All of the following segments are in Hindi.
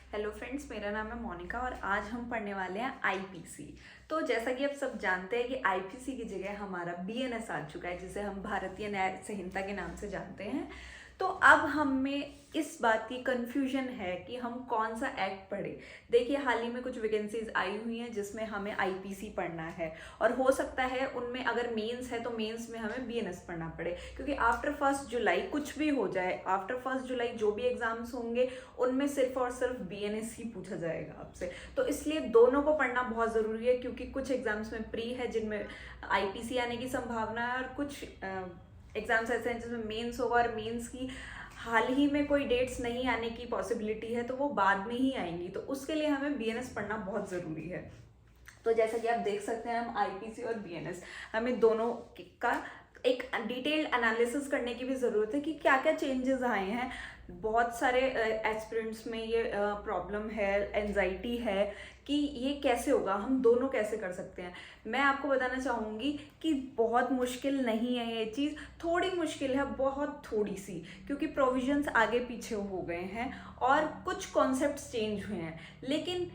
हेलो फ्रेंड्स, मेरा नाम है मोनिका और आज हम पढ़ने वाले हैं आईपीसी। तो जैसा कि आप सब जानते हैं कि आईपीसी की जगह हमारा बीएनएस आ चुका है, जिसे हम भारतीय न्याय संहिता के नाम से जानते हैं। तो अब हमें इस बात की कंफ्यूजन है कि हम कौन सा एक्ट पढ़े। देखिए, हाल ही में कुछ वैकेंसीज आई हुई हैं जिसमें हमें आईपीसी पढ़ना है और हो सकता है उनमें अगर मेंस है तो मेंस में हमें बीएनएस पढ़ना पड़े, क्योंकि आफ्टर 1 जुलाई कुछ भी हो जाए, आफ्टर 1 जुलाई जो भी एग्जाम्स होंगे उनमें सिर्फ और सिर्फ बीएनएस ही पूछा जाएगा आपसे। तो इसलिए दोनों को पढ़ना बहुत ज़रूरी है, क्योंकि कुछ एग्जाम्स में प्री है जिनमें आईपीसी आने की संभावना है और कुछ एग्जाम्स ऐसे हैं जिसमें मेंस होगा और मेंस की हाल ही में कोई डेट्स नहीं आने की पॉसिबिलिटी है, तो वो बाद में ही आएंगी। तो उसके लिए हमें बीएनएस पढ़ना बहुत ज़रूरी है। तो जैसा कि आप देख सकते हैं, हम आईपीसी और बीएनएस हमें दोनों का एक डिटेल्ड एनालिसिस करने की भी ज़रूरत है कि क्या क्या चेंजेस आए हैं। बहुत सारे एस्पिरेंट्स में ये प्रॉब्लम है, एंजाइटी है कि ये कैसे होगा, हम दोनों कैसे कर सकते हैं। मैं आपको बताना चाहूँगी कि बहुत मुश्किल नहीं है ये चीज़, थोड़ी मुश्किल है, बहुत थोड़ी सी, क्योंकि प्रोविजंस आगे पीछे हो गए हैं और कुछ कॉन्सेप्ट्स चेंज हुए हैं। लेकिन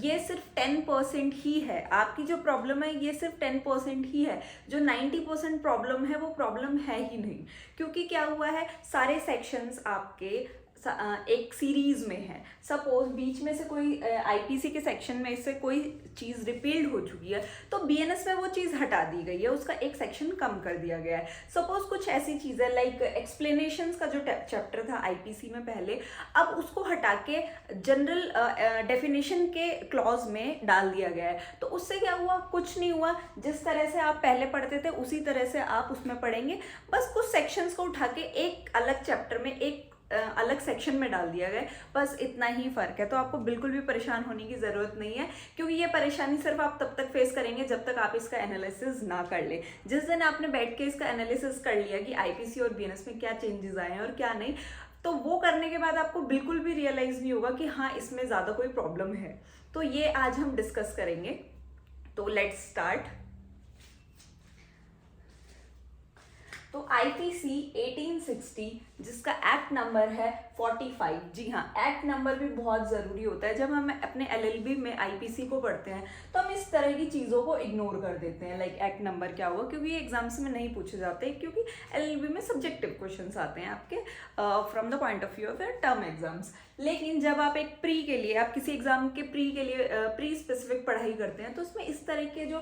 ये सिर्फ 10% ही है। आपकी जो प्रॉब्लम है ये सिर्फ 10% ही है। जो 90% प्रॉब्लम है वो प्रॉब्लम है ही नहीं, क्योंकि क्या हुआ है, सारे सेक्शंस आपके एक सीरीज में है। सपोज बीच में से कोई आईपीसी के सेक्शन में से कोई चीज़ रिपील्ड हो चुकी है तो बीएनएस में वो चीज़ हटा दी गई है, उसका एक सेक्शन कम कर दिया गया है। सपोज कुछ ऐसी चीज़ें लाइक एक्सप्लेनेशंस का जो चैप्टर था आईपीसी में पहले, अब उसको हटा के जनरल डेफिनेशन के क्लॉज में डाल दिया गया है। तो उससे क्या हुआ, कुछ नहीं हुआ। जिस तरह से आप पहले पढ़ते थे उसी तरह से आप उसमें पढ़ेंगे, बस कुछ सेक्शंस को उठा के एक अलग चैप्टर में एक अलग सेक्शन में डाल दिया गया, बस इतना ही फर्क है। तो आपको बिल्कुल भी परेशान होने की ज़रूरत नहीं है, क्योंकि ये परेशानी सिर्फ आप तब तक फेस करेंगे जब तक आप इसका एनालिसिस ना कर ले। जिस दिन आपने बैठ के इसका एनालिसिस कर लिया कि आईपीसी और बीएनएस में क्या चेंजेस आए हैं और क्या नहीं, तो वो करने के बाद आपको बिल्कुल भी रियलाइज़ नहीं होगा कि हाँ, इसमें ज़्यादा कोई प्रॉब्लम है। तो ये आज हम डिस्कस करेंगे। तो लेट्स स्टार्ट। तो आईपीसी 1860 जिसका एक्ट नंबर है 45, जी हाँ, एक्ट नंबर भी बहुत ज़रूरी होता है। जब हम अपने एलएलबी में आईपीसी को पढ़ते हैं तो हम इस तरह की चीज़ों को इग्नोर कर देते हैं, लाइक एक्ट नंबर क्या हुआ, क्योंकि ये एग्जाम्स में नहीं पूछे जाते, क्योंकि एलएलबी में सब्जेक्टिव क्वेश्चंस आते हैं आपके from the point of view of term exams. लेकिन जब आप एक प्री के लिए, आप किसी एग्जाम के प्री के लिए प्री स्पेसिफिक पढ़ाई करते हैं तो उसमें इस तरह के जो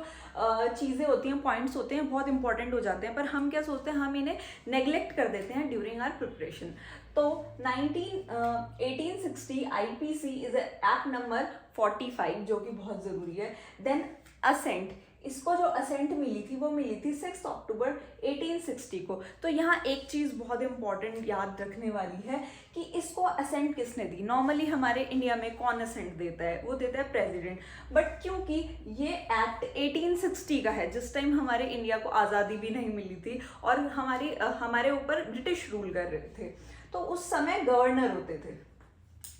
चीज़ें होती हैं, पॉइंट्स होते हैं, बहुत इंपॉर्टेंट हो जाते हैं। पर हम क्या सोचते हैं, हम इन्हें नेग्लेक्ट कर देते हैं ड्यूरिंग आवर प्रिपरेशन। तो 1860 आईपीसी इज एक्ट नंबर 45 जो कि बहुत ज़रूरी है। देन असेंट, इसको जो असेंट मिली थी वो मिली थी 6 अक्टूबर 1860 को। तो यहाँ एक चीज़ बहुत इंपॉर्टेंट याद रखने वाली है कि इसको असेंट किसने दी। नॉर्मली हमारे इंडिया में कौन असेंट देता है, वो देता है प्रेसिडेंट। बट क्योंकि ये एक्ट 1860 का है, जिस टाइम हमारे इंडिया को आज़ादी भी नहीं मिली थी और हमारे ऊपर ब्रिटिश रूल कर रहे थे, तो उस समय गवर्नर होते थे,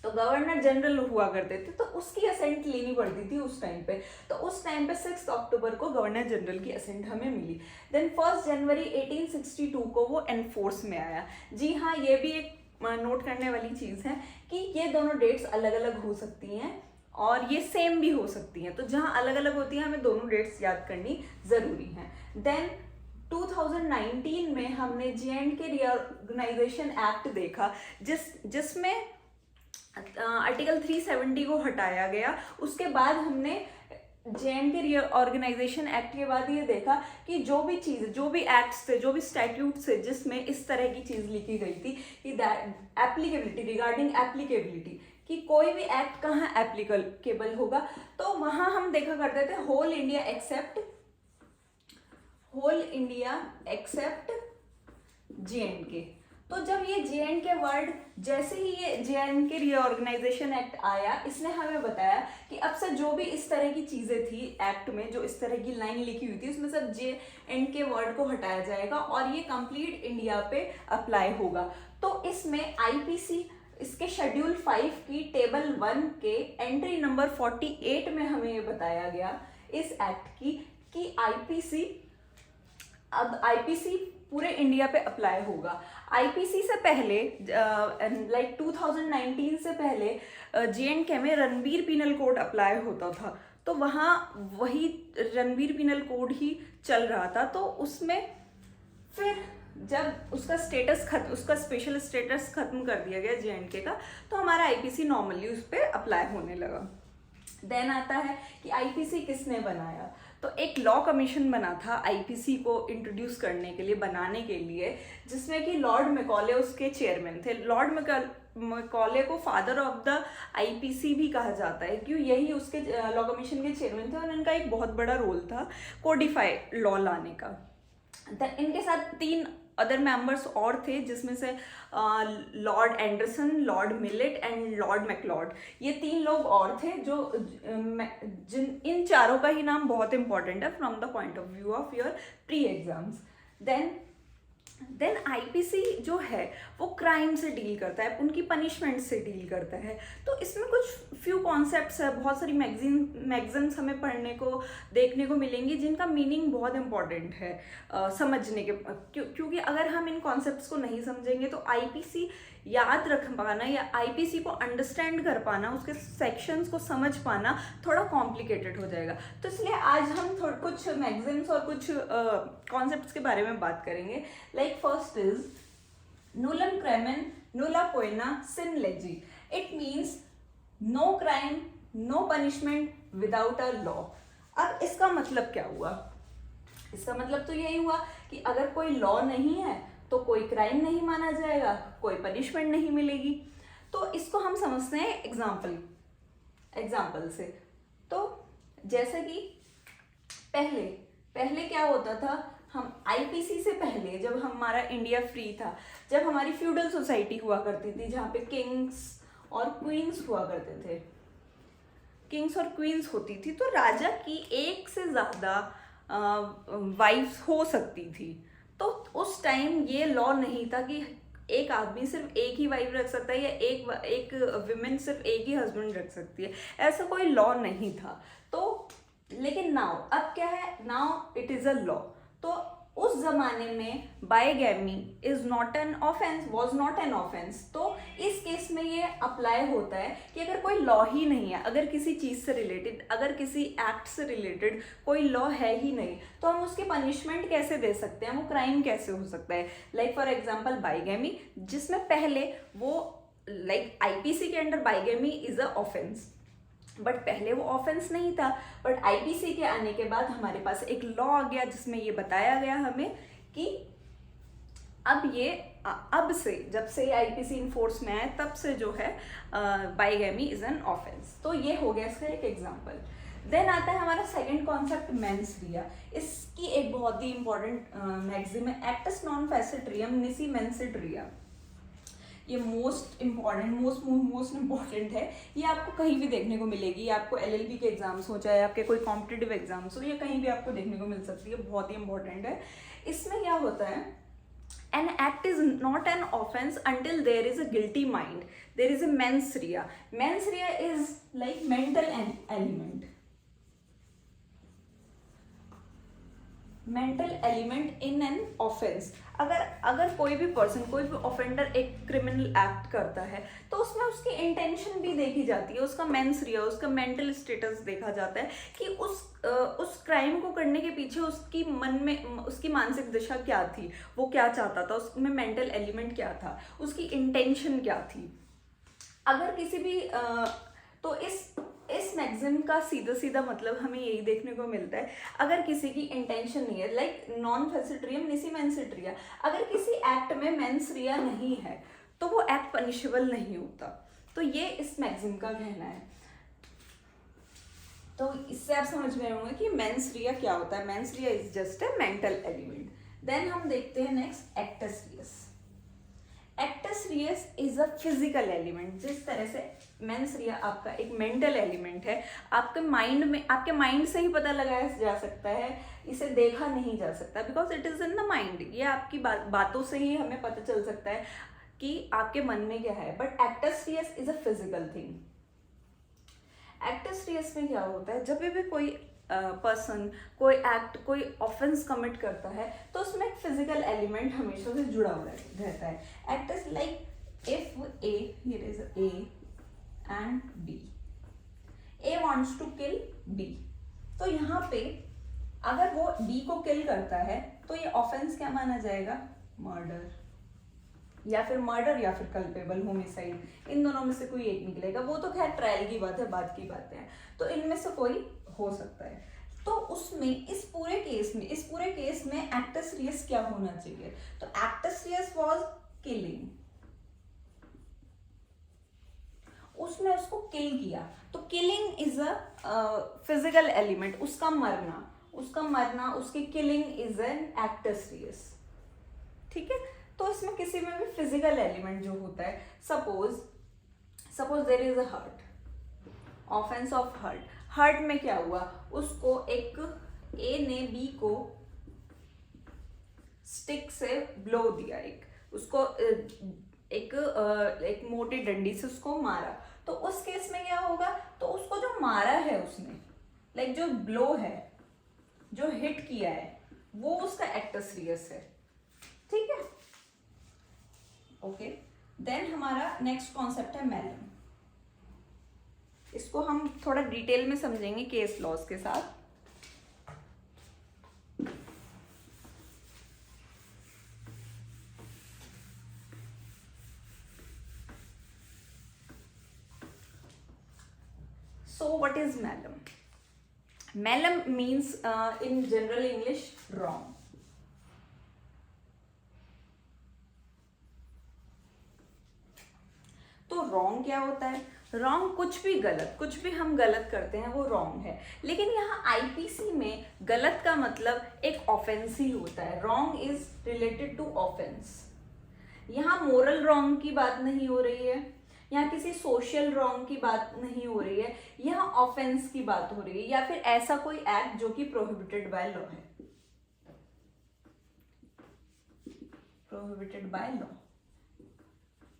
तो गवर्नर जनरल हुआ करते थे, तो उसकी असेंट लेनी पड़ती थी उस टाइम पे। तो उस टाइम पे 6 अक्टूबर को गवर्नर जनरल की असेंट हमें मिली। देन 1 जनवरी 1862 को वो एनफोर्स में आया। जी हाँ, ये भी एक नोट करने वाली चीज़ है कि ये दोनों डेट्स अलग अलग हो सकती हैं और ये सेम भी हो सकती हैं। तो जहाँ अलग अलग होती हैं हमें दोनों डेट्स याद करनी ज़रूरी है। देन 2019 में हमने जे.एंड.के रीऑर्गेनाइजेशन एक्ट देखा, जिसमें आर्टिकल 370 को हटाया गया। उसके बाद हमने जे.एंड.के रीऑर्गेनाइजेशन एक्ट के बाद ये देखा कि जो भी चीज़, जो भी एक्ट्स थे, जो भी स्टैट्यूट्स थे जिसमें इस तरह की चीज़ लिखी गई थी कि एप्लीकेबिलिटी, रिगार्डिंग एप्लीकेबिलिटी, कि कोई भी एक्ट कहाँ एप्लीकेबल होगा, तो वहाँ हम देखा करते थे होल इंडिया एक्सेप्ट जे.एंड.के। तो जब ये जे.एंड.के वर्ड, जैसे ही ये जे.एंड.के रीऑर्गेनाइजेशन एक्ट आया, इसने हमें बताया कि अब से जो भी इस तरह की चीज़ें थी एक्ट में, जो इस तरह की लाइन लिखी हुई थी, उसमें सब जे.एंड.के वर्ड को हटाया जाएगा और ये कंप्लीट इंडिया पे अप्लाई होगा। तो इसमें आईपीसी, इसके शेड्यूल 5 की टेबल 1 के एंट्री नंबर 48 में हमें ये बताया गया इस एक्ट की कि आईपीसी पूरे इंडिया पे अप्लाई होगा। आईपीसी से पहले लाइक 2019 से पहले J&K में रणबीर पीनल कोड अप्लाई होता था, तो वहाँ वही रणबीर पीनल कोड ही चल रहा था। तो उसमें फिर जब उसका स्पेशल स्टेटस खत्म कर दिया गया J&K का, तो हमारा आईपीसी नॉर्मली उस पर अप्लाई होने लगा। देन आता है कि आईपीसी किसने बनाया, तो एक लॉ कमीशन बना था आईपीसी को इंट्रोड्यूस करने के लिए, बनाने के लिए, जिसमें कि लॉर्ड मैकॉले उसके चेयरमैन थे। लॉर्ड मैकॉले को फादर ऑफ द आईपीसी भी कहा जाता है, क्यों, यही उसके लॉ कमीशन के चेयरमैन थे और इनका एक बहुत बड़ा रोल था कोडिफाई लॉ लाने का। इनके साथ 3 अदर मेंबर्स और थे, जिसमें से Lord Anderson, Lord millet and Lord McLeod, ये 3 लोग और थे जो इन चारों का ही नाम बहुत इंपॉर्टेंट है from the point of view of your pre exams. Then IPC जो है वो क्राइम से डील करता है, उनकी पनिशमेंट से डील करता है। तो इसमें कुछ फ्यू कॉन्सेप्ट्स है, बहुत सारी मैगजीन्स हमें पढ़ने को देखने को मिलेंगी जिनका मीनिंग बहुत इंपॉर्टेंट है समझने के, क्योंकि अगर हम इन कॉन्सेप्ट्स को नहीं समझेंगे तो आईपीसी याद रख पाना या आईपीसी को अंडरस्टैंड कर पाना, उसके सेक्शंस को समझ पाना थोड़ा कॉम्प्लिकेटेड हो जाएगा। तो इसलिए आज हम कुछ मैगजीन्स और कुछ कॉन्सेप्ट्स के बारे में बात करेंगे। Like first is nullum crimen nulla poena sine lege, it means no crime no punishment without a law. अब इसका मतलब क्या हुआ? इसका मतलब तो यही हुआ कि अगर कोई लॉ नहीं है तो कोई क्राइम नहीं माना जाएगा, कोई पनिशमेंट नहीं मिलेगी। तो इसको हम समझते हैं एग्जाम्पल से। तो जैसे कि पहले क्या होता था, हम आईपीसी से पहले जब हमारा इंडिया फ्री था, जब हमारी फ्यूडल सोसाइटी हुआ करती थी जहाँ पे किंग्स और क्वींस हुआ करते थे, किंग्स और क्वींस होती थी, तो राजा की एक से ज़्यादा वाइफ्स हो सकती थी। तो उस टाइम ये लॉ नहीं था कि एक आदमी सिर्फ एक ही वाइफ रख सकता है या एक विमेन सिर्फ एक ही हस्बैंड रख सकती है, ऐसा कोई लॉ नहीं था। तो लेकिन नाउ अब क्या है, now it is a law. तो उस जमाने में bigamy is not an offence, was not an offence. तो इस केस में ये अप्लाई होता है कि अगर कोई लॉ ही नहीं है, अगर किसी चीज़ से रिलेटेड, अगर किसी एक्ट से रिलेटेड कोई लॉ है ही नहीं, तो हम उसकी पनिशमेंट कैसे दे सकते हैं, वो क्राइम कैसे हो सकता है। लाइक फॉर एग्जाम्पल बायगैमी, जिसमें पहले वो लाइक आईपीसी के under bigamy is a offence, but पहले वो ऑफेंस नहीं था। बट आईपीसी के आने के बाद हमारे पास एक लॉ आ गया जिसमें ये बताया गया हमें कि अब से जब से आईपीसी इन फोर्स में आए तब से जो है बायगैमी इज एन ऑफेंस। तो ये हो गया इसका एक एग्जांपल। देन आता है हमारा सेकंड कॉन्सेप्ट मेंस रिया। इसकी एक बहुत ही इंपॉर्टेंट मैगजीम है एक्टस नॉन फैसिट्रियम निसी मेंसिड रिया। ये मोस्ट इम्पॉर्टेंट है, ये आपको कहीं भी देखने को मिलेगी, आपको एलएलबी के एग्जाम्स हो, चाहे आपके कोई कॉम्पिटिटिव एग्जाम्स हो, ये कहीं भी आपको देखने को मिल सकती है, बहुत ही इंपॉर्टेंट है। इसमें क्या होता है, an act is not an offense until there is a guilty mind, there is a mens rea. Mens rea is like mental element in an offense. अगर कोई भी पर्सन, कोई भी ऑफेंडर एक क्रिमिनल एक्ट करता है तो उसमें उसकी इंटेंशन भी देखी जाती है, उसका मेंस रिया, उसका मेंटल स्टेटस देखा जाता है कि उस क्राइम को करने के पीछे उसकी मन में उसकी मानसिक दिशा क्या थी, वो क्या चाहता था, उसमें मेंटल एलिमेंट क्या था, उसकी इंटेंशन क्या थी। अगर किसी भी तो इस मैगजीन का सीधा मतलब हमें यही देखने को मिलता है, अगर किसी की इंटेंशन नहीं है, लाइक नॉन फैसिट्रियम निसी मेंसिड रिया, अगर किसी एक्ट में मेंस रिया नहीं है तो वो एक्ट पनिशेबल नहीं होता। तो ये इस मैगजीन का कहना है। तो इससे आप समझ में होंगे कि मेंस रिया क्या होता है। Mens rea is just a mental element. Then हम देखते हैं next actus reus. Actus reus is a physical element. जिस तरह से मेंस रिया आपका एक मेंटल एलिमेंट है, आपके माइंड से ही पता लगाया जा सकता है, इसे देखा नहीं जा सकता, because it is in the mind. ये आपकी बातों से ही हमें पता चल सकता है कि आपके मन में क्या है। But actus reus is a physical thing. Actus reus में क्या होता है, जब भी कोई पर्सन कोई एक्ट, कोई ऑफेंस कमिट करता है तो उसमें एक फिजिकल एलिमेंट हमेशा से जुड़ा हुआ रहता है। Act is like if A, here is A and B, A wants to kill B, तो यहाँ पे अगर वो बी को किल करता है तो ये ऑफेंस क्या माना जाएगा? मर्डर, या फिर मर्डर या फिर कल्पेबल होमिसाइड, इन दोनों में से कोई एक निकलेगा। वो तो खैर ट्रायल की बात है, बाद की बातें हैं, तो इनमें से कोई हो सकता है। तो उसमें इस पूरे केस में एक्टस रियस क्या होना चाहिए? तो एक्टस रियस वाज किलिंग, उसने उसको किल किया, तो killing is a physical element, उसका मरना, उसकी killing is an acts Reis. ठीक है, तो इसमें किसी में भी फिजिकल एलिमेंट जो होता है, suppose there is a hurt, offence of hurt में क्या हुआ? उसको एक ए ने बी को स्टिक से ब्लो दिया, एक मोटी डंडी से उसको मारा, तो उस केस में क्या होगा? तो उसको जो मारा है उसने, लाइक जो ब्लो है, जो हिट किया है, वो उसका एक्टस रियस है। ठीक है, ओके। देन हमारा नेक्स्ट कॉन्सेप्ट है मैलम। इसको हम थोड़ा डिटेल में समझेंगे केस लॉज के साथ। So what is malum? Malum means in general English wrong. तो रॉन्ग क्या होता है? रॉन्ग कुछ भी हम गलत करते हैं वो रॉन्ग है। लेकिन यहाँ आईपीसी में गलत का मतलब एक ऑफेंस ही होता है। Wrong is related to offence. यहाँ मोरल रॉन्ग की बात नहीं हो रही है, यहाँ किसी सोशल रॉन्ग की बात नहीं हो रही है, यहाँ ऑफेंस की बात हो रही है, या फिर ऐसा कोई एक्ट जो कि प्रोहिबिटेड बाय लॉ है, प्रोहिबिटेड बाय लॉ।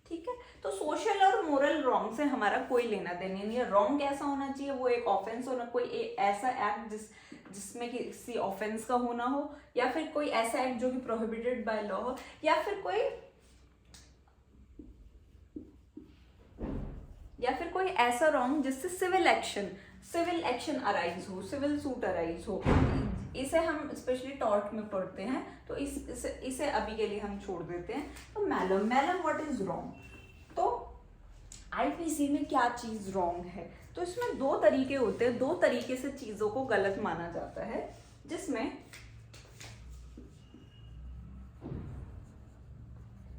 ठीक है, तो सोशल और मोरल रॉन्ग से हमारा कोई लेना देना नहीं है। रॉन्ग कैसा होना चाहिए? वो एक ऑफेंस होना, कोई ऐसा एक्ट जिसमें किसी ऑफेंस का होना हो, या फिर कोई ऐसा एक्ट जो कि प्रोहिबिटेड बाय लॉ हो, या फिर कोई ऐसा रॉन्ग जिससे सिविल एक्शन अराइज हो, सिविल सूट अराइज हो। इसे हम स्पेशली टॉर्ट में पढ़ते हैं, तो इसे अभी के लिए हम छोड़ देते हैं। तो मैलम व्हाट इज रॉन्ग? तो आईपीसी में क्या चीज रॉन्ग है? तो इसमें दो तरीके होते हैं, दो तरीके से चीजों को गलत माना जाता है, जिसमें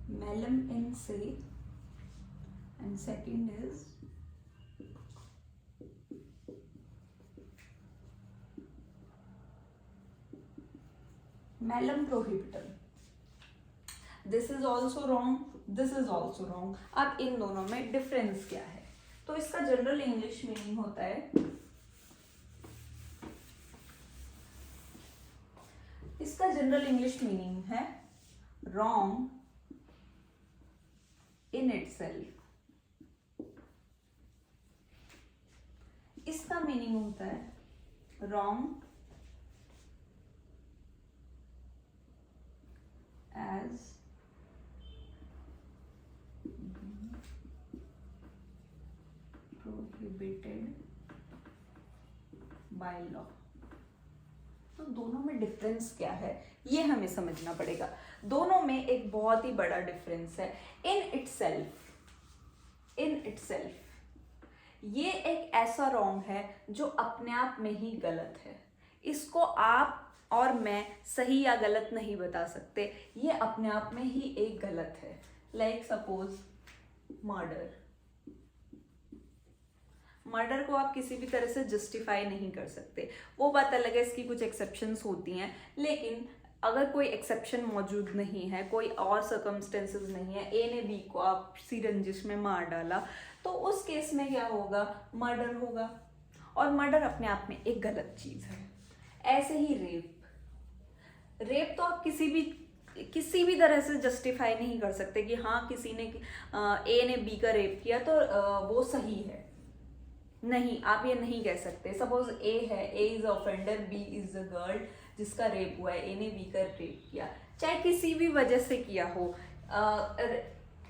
malum in se and second is malum prohibitum. This is also wrong, this is also wrong. अब इन दोनों में डिफरेंस क्या है? तो इसका जनरल इंग्लिश मीनिंग होता है, इसका जनरल इंग्लिश मीनिंग है रॉन्ग इन इटसेल्फ। इसका मीनिंग होता है wrong as prohibited by law। तो दोनों में डिफरेंस क्या है ये हमें समझना पड़ेगा। दोनों में एक बहुत ही बड़ा डिफरेंस है। इन इटसेल्फ ये एक ऐसा रॉन्ग है जो अपने आप में ही गलत है। इसको आप और मैं सही या गलत नहीं बता सकते, ये अपने आप में ही एक गलत है। लाइक सपोज मर्डर को आप किसी भी तरह से जस्टिफाई नहीं कर सकते। वो बात अलग है, इसकी कुछ एक्सेप्शंस होती हैं, लेकिन अगर कोई एक्सेप्शन मौजूद नहीं है, कोई और सर्कमस्टेंसेस नहीं है, ए ने बी को आपसी रंजिश में मार डाला, तो उस केस में क्या होगा? मर्डर होगा, और मर्डर अपने आप में एक गलत चीज है। ऐसे ही रेप तो आप किसी भी तरह से जस्टिफाई नहीं कर सकते कि हाँ किसी ने ए ने बी का रेप किया तो वो सही है। नहीं, आप ये नहीं कह सकते। सपोज ए है, A is offender, B is a girl जिसका रेप हुआ है, ए ने बी का रेप किया, चाहे किसी भी वजह से किया हो।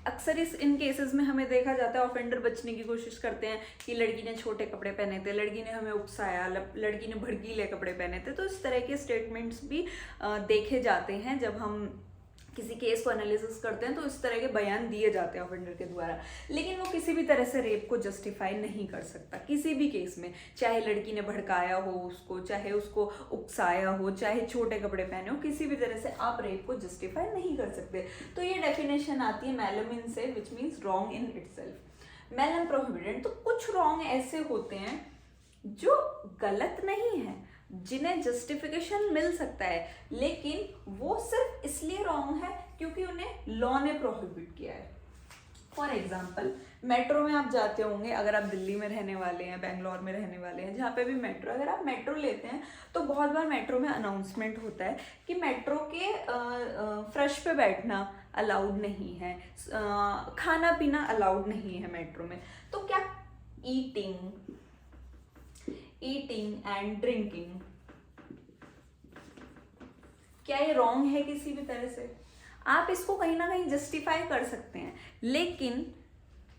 अक्सर इन केसेस में हमें देखा जाता है ऑफेंडर बचने की कोशिश करते हैं कि लड़की ने छोटे कपड़े पहने थे, लड़की ने हमें उकसाया, लड़की ने भड़कीले कपड़े पहने थे। तो इस तरह के स्टेटमेंट्स भी देखे जाते हैं जब हम किसी केस को एनालिसिस करते हैं, तो इस तरह के बयान दिए जाते हैं ऑफेंडर के द्वारा। लेकिन वो किसी भी तरह से रेप को जस्टिफाई नहीं कर सकता किसी भी केस में, चाहे लड़की ने भड़काया हो उसको, चाहे उसको उकसाया हो, चाहे छोटे कपड़े पहने हो, किसी भी तरह से आप रेप को जस्टिफाई नहीं कर सकते। तो ये डेफिनेशन आती है मैलम इन से, which means wrong in itself. मैलम prohibited, तो कुछ रॉन्ग ऐसे होते हैं जो गलत नहीं है, जिन्हें जस्टिफिकेशन मिल सकता है, लेकिन वो सिर्फ इसलिए रॉन्ग है क्योंकि उन्हें लॉ ने प्रोहिबिट किया है। फॉर एग्जाम्पल, मेट्रो में आप जाते होंगे, अगर आप दिल्ली में रहने वाले हैं, बेंगलोर में रहने वाले हैं, जहाँ पे भी मेट्रो, अगर आप मेट्रो लेते हैं तो बहुत बार मेट्रो में अनाउंसमेंट होता है कि मेट्रो के फर्श पे बैठना अलाउड नहीं है, खाना पीना अलाउड नहीं है मेट्रो में। तो क्या ईटिंग एंड ड्रिंकिंग, क्या ये रॉन्ग है किसी भी तरह से? आप इसको कहीं ना कहीं जस्टिफाई कर सकते हैं, लेकिन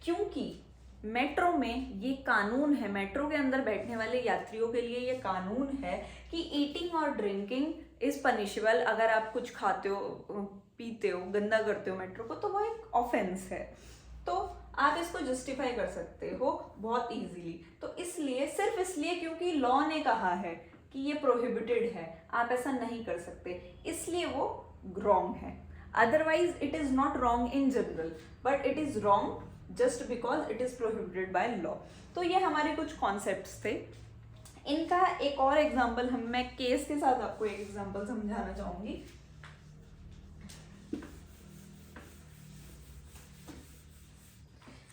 क्योंकि मेट्रो में ये कानून है, मेट्रो के अंदर बैठने वाले यात्रियों के लिए ये कानून है कि ईटिंग और ड्रिंकिंग इज पनिशेबल। अगर आप कुछ खाते हो, पीते हो, गंदा करते हो मेट्रो को, तो वो एक ऑफेंस है। तो आप इसको जस्टिफाई कर सकते हो बहुत इजीली। तो इसलिए, सिर्फ इसलिए क्योंकि लॉ ने कहा है कि ये प्रोहिबिटेड है, आप ऐसा नहीं कर सकते, इसलिए वो रॉन्ग है। Otherwise it is not wrong in general, but it is wrong just because it is prohibited by law. तो ये हमारे कुछ कॉन्सेप्ट्स थे। इनका एक और एग्जाम्पल मैं केस के साथ आपको एक एग्जाम्पल समझाना चाहूंगी।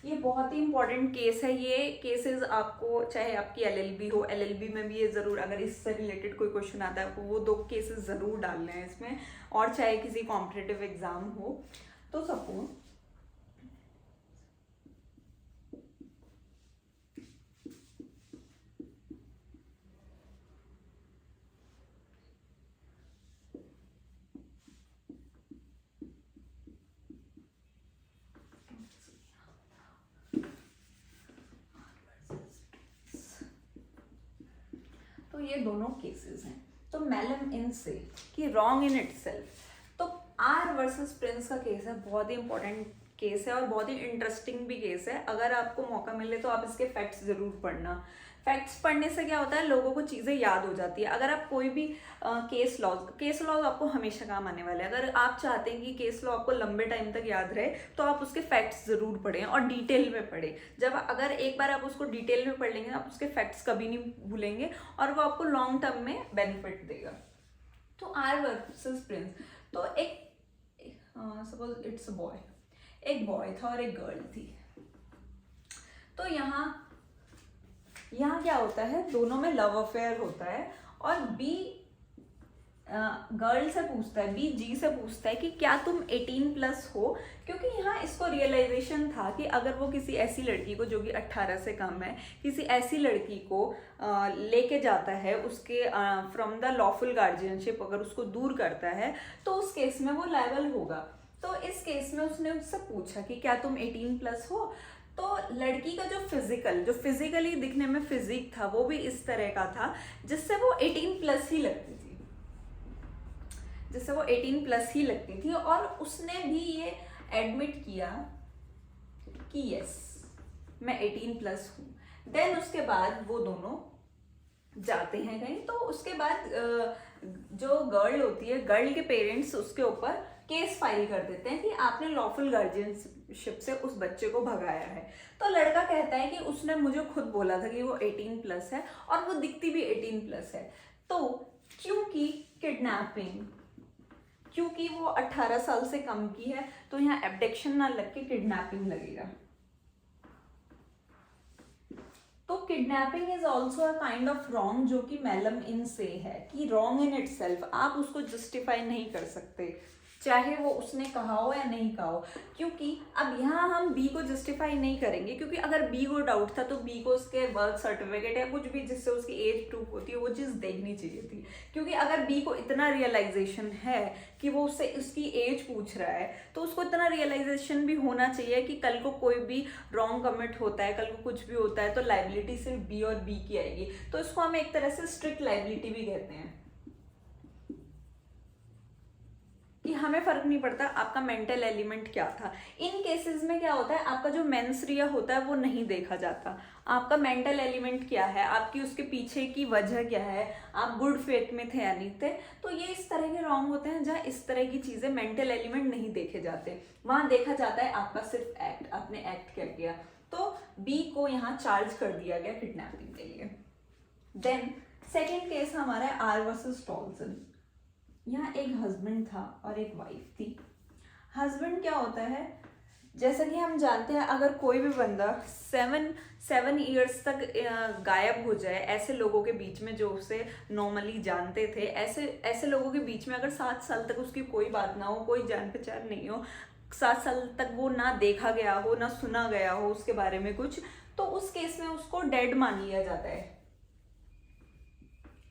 ये बहुत ही इंपॉर्टेंट केस है। ये केसेस आपको, चाहे आपकी एलएलबी हो, एलएलबी में भी ये जरूर, अगर इससे रिलेटेड कोई क्वेश्चन आता है, आपको वो 2 केसेस जरूर डालने हैं इसमें, और चाहे किसी कॉम्पिटिटिव एग्जाम हो। तो सपोज तो ये दोनों केसेस हैं। तो मैलम इन से कि रॉन्ग इन इटसेल्फ, तो आर वर्सेस प्रिंस का केस है, बहुत ही इंपॉर्टेंट केस है और बहुत ही इंटरेस्टिंग भी केस है। अगर आपको मौका मिले तो आप इसके फैक्ट्स जरूर पढ़ना। फैक्ट्स पढ़ने से क्या होता है, लोगों को चीज़ें याद हो जाती है। अगर आप कोई भी केस लॉज आपको हमेशा काम आने वाले हैं। अगर आप चाहते हैं कि केस लॉ आपको लंबे टाइम तक याद रहे, तो आप उसके फैक्ट्स जरूर पढ़ें और डिटेल में पढ़ें। जब अगर एक बार आप उसको डिटेल में पढ़ लेंगे, आप उसके फैक्ट्स कभी नहीं भूलेंगे और वो आपको लॉन्ग टर्म में बेनिफिट देगा। तो आर वर्सेस प्रिंस, तो एक सपोज इट्स अ बॉय, एक बॉय था और एक गर्ल थी। तो यहाँ क्या होता है, दोनों में लव अफेयर होता है और बी गर्ल से पूछता है, बी जी से पूछता है कि क्या तुम 18+ हो, क्योंकि यहाँ इसको रियलाइजेशन था कि अगर वो किसी ऐसी लड़की को जो कि 18 से कम है, किसी ऐसी लड़की को लेके जाता है, उसके फ्रॉम द लॉफुल गार्जियनशिप अगर उसको दूर करता है, तो उस केस में वो लायबल होगा। तो इस केस में उसने उससे पूछा कि क्या तुम 18+ हो। तो लड़की का जो फिजिकली दिखने में फिजिक था, वो भी इस तरह का था जिससे वो 18+ ही लगती थी, और उसने भी ये एडमिट किया कि यस मैं 18+ हूँ। देन उसके बाद वो दोनों जाते हैं कहीं, तो उसके बाद जो गर्ल होती है, गर्ल के पेरेंट्स उसके ऊपर केस फाइल कर देते हैं कि आपने लॉफुल गार्जियनशिप से उस बच्चे को भगाया है। तो लड़का कहता है कि उसने मुझे खुद बोला था कि वो 18+ है और वो दिखती भी 18+ है। तो क्योंकि वो 18 साल से कम की है, तो यहाँ एब्डक्शन ना लग के किडनैपिंग लगेगा। तो kidnapping is also a kind of wrong, जो कि मैलम इन से है कि रॉन्ग इन इटसेल्फ, आप उसको जस्टिफाई नहीं कर सकते। चाहे वो उसने कहा हो या नहीं कहा हो। क्योंकि अब यहाँ हम बी को जस्टिफाई नहीं करेंगे, क्योंकि अगर बी को डाउट था तो बी को उसके बर्थ सर्टिफिकेट या कुछ भी जिससे उसकी एज प्रूफ होती है वो चीज़ देखनी चाहिए थी। क्योंकि अगर बी को इतना रियलाइजेशन है कि वो उससे उसकी एज पूछ रहा है, तो उसको इतना रियलाइजेशन भी होना चाहिए कि कल को कोई भी रॉन्ग कमिट होता है, कल को कुछ भी होता है, तो लाइबिलिटी सिर्फ बी और बी की आएगी। तो इसको हम एक तरह से स्ट्रिक्ट लाइबिलिटी भी कहते हैं, कि हमें फर्क नहीं पड़ता आपका मेंटल एलिमेंट क्या था। इन केसेस में क्या होता है, आपका जो मेंसरिया होता है वो नहीं देखा जाता, आपका मेंटल एलिमेंट क्या है, आपकी उसके पीछे की वजह क्या है, आप गुड फेथ में थे या नहीं थे। तो ये इस तरह के रॉन्ग होते हैं जहाँ इस तरह की चीजें, मेंटल एलिमेंट नहीं देखे जाते। वहां देखा जाता है आपका सिर्फ एक्ट, आपने एक्ट क्या किया। तो बी को यहाँ चार्ज कर दिया गया किडनैपिंग के लिए। देन सेकेंड केस हमारा है आर वर्सेस टॉल्सन। यहाँ एक हस्बैंड था और एक वाइफ थी। हस्बैंड क्या होता है, जैसा कि हम जानते हैं, अगर कोई भी बंदा 7 ईयर्स तक गायब हो जाए, ऐसे लोगों के बीच में जो उसे नॉर्मली जानते थे, ऐसे लोगों के बीच में अगर 7 साल तक उसकी कोई बात ना हो, कोई जान पहचान नहीं हो, 7 साल तक वो ना देखा गया हो, ना सुना गया हो उसके बारे में कुछ, तो उस केस में उसको डेड मान लिया जाता है।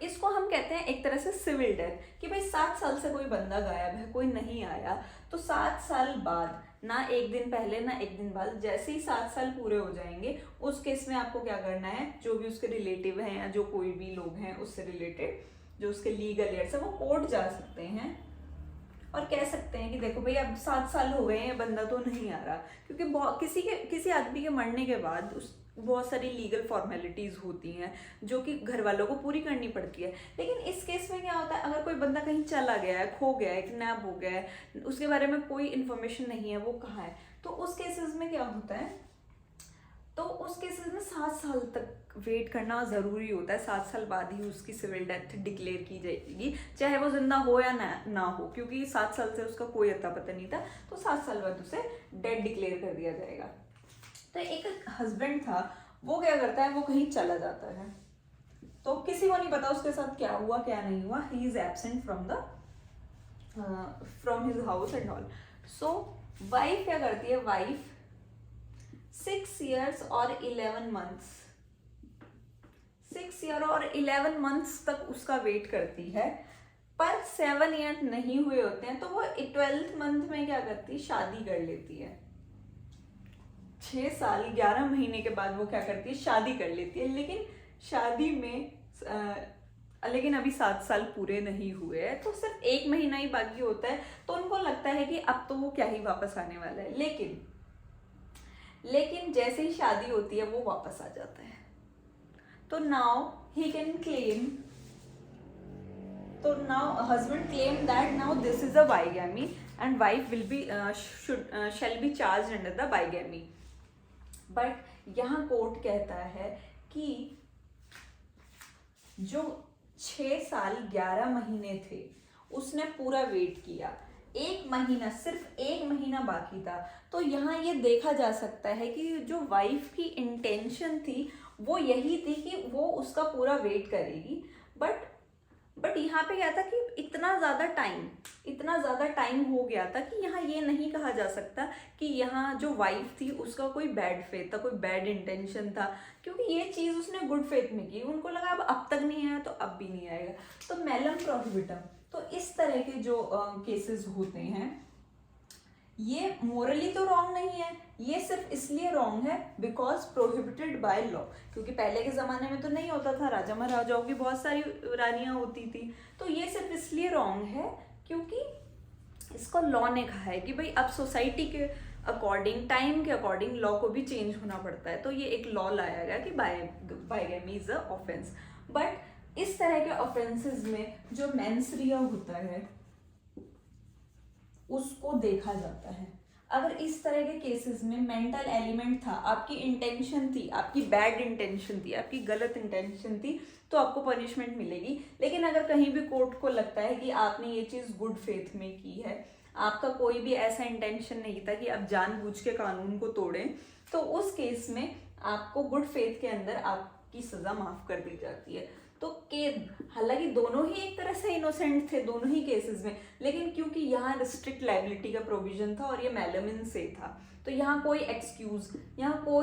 इसको हम कहते हैं एक तरह से सिविल डेथ, कि भाई 7 साल से कोई बंदा गायब है, कोई नहीं आया, तो 7 साल बाद, ना एक दिन पहले ना एक दिन बाद, जैसे ही 7 साल पूरे हो जाएंगे, उस केस में आपको क्या करना है, जो भी उसके रिलेटिव हैं या जो कोई भी लोग हैं उससे रिलेटेड, जो उसके लीगल एयर्स है, वो कोर्ट जा सकते हैं और कह सकते हैं कि देखो भाई अब 7 साल हो गए हैं, बंदा तो नहीं आ रहा। क्योंकि किसी आदमी के मरने के बाद उस बहुत सारी लीगल फॉर्मेलिटीज होती हैं जो कि घर वालों को पूरी करनी पड़ती है। लेकिन इस केस में क्या होता है, अगर कोई बंदा कहीं चला गया है, खो गया है, किडनैप हो गया है, उसके बारे में कोई इन्फॉर्मेशन नहीं है, वो कहाँ है, तो उस केसेस में क्या होता है, तो उस केसेस में 7 साल तक वेट करना ज़रूरी होता है। 7 साल बाद ही उसकी सिविल डेथ डिक्लेयर की जाएगी, चाहे वो जिंदा हो या ना हो, क्योंकि 7 साल से उसका कोई अता पता नहीं था, तो 7 साल बाद उसे डेड डिक्लेयर कर दिया जाएगा। तो एक हस्बैंड था, वो क्या करता है, वो कहीं चला जाता है, तो किसी को नहीं पता उसके साथ क्या हुआ क्या नहीं हुआ, he is absent from his house and all. So wife क्या करती है, वाइफ 6 ईयर्स और 11 मंथ्स 6 ईयर और 11 मंथ्स तक उसका वेट करती है, पर 7 ईयर नहीं हुए होते हैं, तो वो 12th मंथ में क्या करती है, शादी कर लेती है। 6 साल 11 महीने के बाद वो क्या करती है, शादी कर लेती है। लेकिन शादी में लेकिन अभी 7 साल पूरे नहीं हुए हैं, तो सिर्फ 1 महीना ही बाकी होता है, तो उनको लगता है कि अब तो वो क्या ही वापस आने वाला है। लेकिन जैसे ही शादी होती है वो वापस आ जाता है। तो नाउ ही कैन क्लेम, तो now husband claim that now this is a bigamy and wife will be shall be charge under the bigamy. But यहाँ कोर्ट कहता है कि जो 6 साल 11 महीने थे उसने पूरा वेट किया, 1 महीना, सिर्फ 1 महीना बाकी था। तो यहाँ ये देखा जा सकता है कि जो वाइफ की इंटेंशन थी वो यही थी कि वो उसका पूरा वेट करेगी। बट यहाँ पे क्या था कि इतना ज़्यादा टाइम हो गया था कि यहाँ ये नहीं कहा जा सकता कि यहाँ जो वाइफ थी उसका कोई बैड फेथ था, कोई बैड इंटेंशन था, क्योंकि ये चीज़ उसने गुड फेथ में की। उनको लगा अब तक नहीं आया तो अब भी नहीं आएगा, तो मेलम प्रोहिबिटम। तो इस तरह के जो केसेस होते हैं ये मोरली तो रॉन्ग नहीं है, ये सिर्फ इसलिए रॉन्ग है बिकॉज प्रोहिबिटेड बाय लॉ, क्योंकि पहले के ज़माने में तो नहीं होता था, राजा महाराजाओं की बहुत सारी रानियां होती थी, तो ये सिर्फ इसलिए रॉन्ग है क्योंकि इसको लॉ ने कहा है कि भाई अब सोसाइटी के अकॉर्डिंग, टाइम के अकॉर्डिंग लॉ को भी चेंज होना पड़ता है, तो ये एक लॉ लाया गया कि bigamy is a offence. But इस तरह के ऑफेंसेस में जो मेंसरिया होता है उसको देखा जाता है। अगर इस तरह के केसेस में मेंटल एलिमेंट था, आपकी इंटेंशन थी, आपकी बैड इंटेंशन थी, आपकी गलत इंटेंशन थी, तो आपको पनिशमेंट मिलेगी। लेकिन अगर कहीं भी कोर्ट को लगता है कि आपने ये चीज़ गुड फेथ में की है, आपका कोई भी ऐसा इंटेंशन नहीं था कि आप जानबूझ के कानून को तोड़ें, तो उस केस में आपको गुड फेथ के अंदर आपकी सज़ा माफ़ कर दी जाती है। तो के हालांकि दोनों ही एक तरह से इनोसेंट थे दोनों ही केसेस में, लेकिन क्योंकि यहाँ रिस्ट्रिक्ट लाइबिलिटी का प्रोविजन था और ये मेलमिन से था, तो यहाँ कोई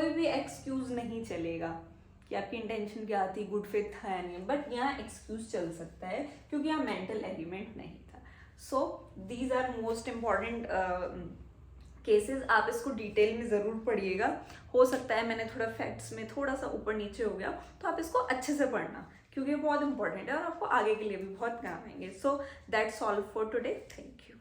भी एक्सक्यूज नहीं चलेगा कि आपकी इंटेंशन क्या थी, गुड फेथ था या नहीं, बट यहाँ एक्सक्यूज चल सकता है क्योंकि यहाँ मेंटल एलिमेंट नहीं था। So these are most important cases. आप इसको डिटेल में ज़रूर पढ़िएगा। हो सकता है मैंने थोड़ा फैक्ट्स में थोड़ा सा ऊपर नीचे हो गया, तो आप इसको अच्छे से पढ़ना क्योंकि ये बहुत इंपॉर्टेंट है और आपको आगे के लिए भी बहुत काम आएंगे। So that's all for today. Thank you.